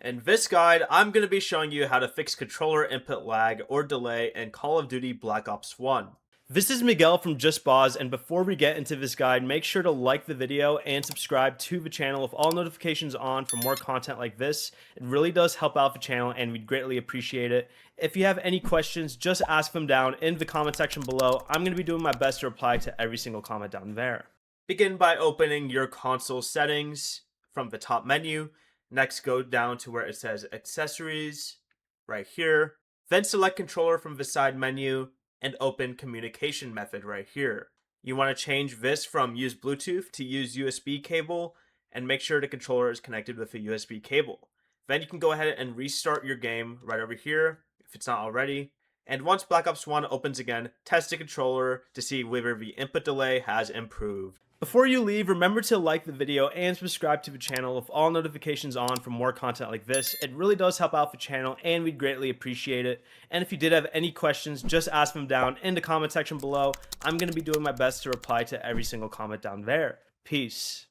In this guide, I'm going to be showing you how to fix controller input lag or delay in Call of Duty Black Ops 1. This is Miguel from Just Boz, and before we get into this guide, make sure to like the video and subscribe to the channel with all notifications on for more content like this. It really does help out the channel and we'd greatly appreciate it. If you have any questions, just ask them down in the comment section below. I'm going to be doing my best to reply to every single comment down there. Begin by opening your console settings from the top menu. Next, go down to where it says Accessories, right here. Then select Controller from the side menu and open Communication Method right here. You want to change this from Use Bluetooth to use USB cable, and make sure the controller is connected with a USB cable. Then you can go ahead and restart your game right over here, if it's not already. And once Black Ops 1 opens again, test the controller to see whether the input delay has improved. Before you leave, remember to like the video and subscribe to the channel with all notifications on for more content like this. It really does help out the channel and we'd greatly appreciate it. And if you did have any questions, just ask them down in the comment section below. I'm going to be doing my best to reply to every single comment down there. Peace.